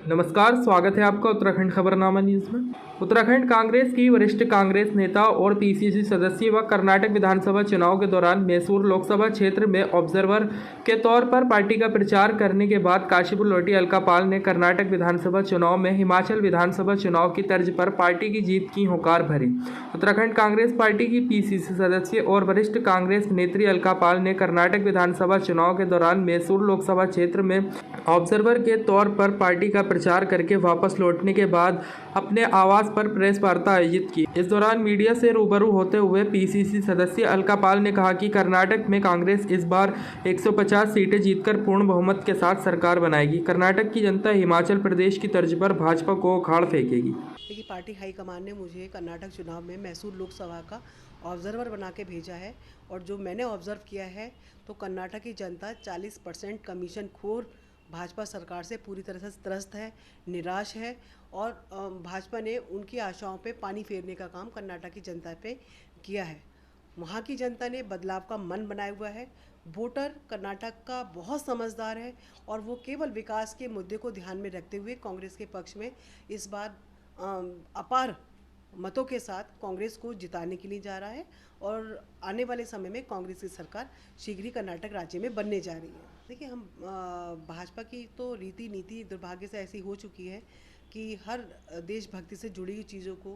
नमस्कार, स्वागत है आपका उत्तराखंड खबरनामा न्यूज़ में। उत्तराखंड कांग्रेस की वरिष्ठ कांग्रेस नेता और पीसीसी सदस्य व कर्नाटक विधानसभा चुनाव के दौरान मैसूर लोकसभा क्षेत्र में ऑब्जर्वर के तौर पर पार्टी का प्रचार करने के बाद काशीपुर लौटी अलका पाल ने कर्नाटक विधानसभा चुनाव में हिमाचल विधानसभा चुनाव की तर्ज पर पार्टी की जीत की हुंकार भरी। उत्तराखंड कांग्रेस पार्टी की पीसीसी सदस्य और वरिष्ठ कांग्रेस नेत्री अलका पाल ने कर्नाटक विधानसभा चुनाव के दौरान मैसूर लोकसभा क्षेत्र में ऑब्जर्वर के तौर पर पार्टी का प्रचार करके वापस लौटने के बाद अपने आवास पर प्रेस वार्ता आयोजित की। इस दौरान मीडिया से रूबरू होते हुए पीसीसी सदस्य अलका पाल ने कहा कि कर्नाटक में कांग्रेस इस बार 150 सीटें जीतकर पूर्ण बहुमत के साथ सरकार बनाएगी। कर्नाटक की जनता हिमाचल प्रदेश की तर्ज पर भाजपा को उखाड़ फेंकेगी। देखिए, पार्टी हाईकमान ने मुझे कर्नाटक चुनाव में मैसूर लोकसभा का ऑब्जर्वर बना के भेजा है और जो मैंने ऑब्जर्व किया है तो कर्नाटक की जनता 40% कमीशन खोर भाजपा सरकार से पूरी तरह से त्रस्त है, निराश है और भाजपा ने उनकी आशाओं पे पानी फेरने का काम कर्नाटक की जनता पे किया है। वहाँ की जनता ने बदलाव का मन बनाया हुआ है। वोटर कर्नाटक का बहुत समझदार है और वो केवल विकास के मुद्दे को ध्यान में रखते हुए कांग्रेस के पक्ष में इस बार अपार मतों के साथ कांग्रेस को जिताने के लिए जा रहा है और आने वाले समय में कांग्रेस की सरकार शीघ्र ही कर्नाटक राज्य में बनने जा रही है। देखिए, हम भाजपा की तो रीति नीति दुर्भाग्य से ऐसी हो चुकी है कि हर देशभक्ति से जुड़ी हुई चीज़ों को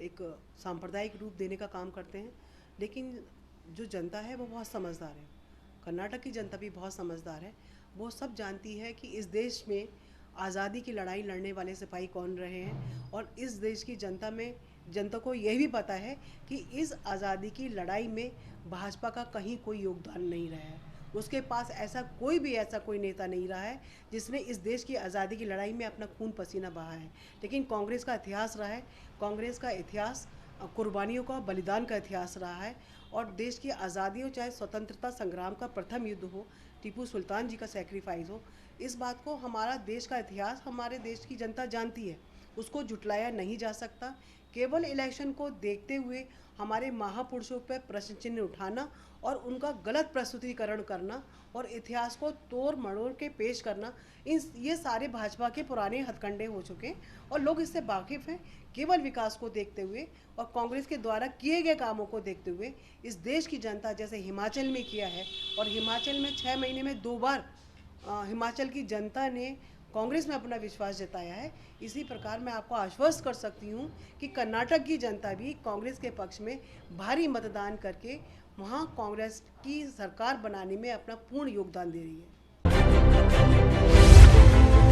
एक सांप्रदायिक रूप देने का काम करते हैं, लेकिन जो जनता है वो बहुत समझदार है। कर्नाटक की जनता भी बहुत समझदार है। वो सब जानती है कि इस देश में आज़ादी की लड़ाई लड़ने वाले सिपाही कौन रहे हैं और इस देश की जनता को यह भी पता है कि इस आज़ादी की लड़ाई में भाजपा का कहीं कोई योगदान नहीं रहा है। उसके पास ऐसा कोई नेता नहीं रहा है जिसने इस देश की आज़ादी की लड़ाई में अपना खून पसीना बहा है। लेकिन कांग्रेस का इतिहास रहा है, कांग्रेस का इतिहास कुर्बानियों का, बलिदान का इतिहास रहा है और देश की आज़ादी हो चाहे स्वतंत्रता संग्राम का प्रथम युद्ध हो, टीपू सुल्तान जी का सेक्रीफाइस हो, इस बात को हमारा देश का इतिहास, हमारे देश की जनता जानती है। उसको झुटलाया नहीं जा सकता। केवल इलेक्शन को देखते हुए हमारे महापुरुषों पर प्रश्न चिन्ह उठाना और उनका गलत प्रस्तुतिकरण करना और इतिहास को तोड़ मरोड़ के पेश करना, ये सारे भाजपा के पुराने हथकंडे हो चुके हैं और लोग इससे वाकिफ़ हैं। केवल विकास को देखते हुए और कांग्रेस के द्वारा किए गए कामों को देखते हुए इस देश की जनता, जैसे हिमाचल में किया है और हिमाचल में 6 महीने में 2 बार हिमाचल की जनता ने कांग्रेस में अपना विश्वास जताया है, इसी प्रकार मैं आपको आश्वस्त कर सकती हूँ कि कर्नाटक की जनता भी कांग्रेस के पक्ष में भारी मतदान करके वहाँ कांग्रेस की सरकार बनाने में अपना पूर्ण योगदान दे रही है।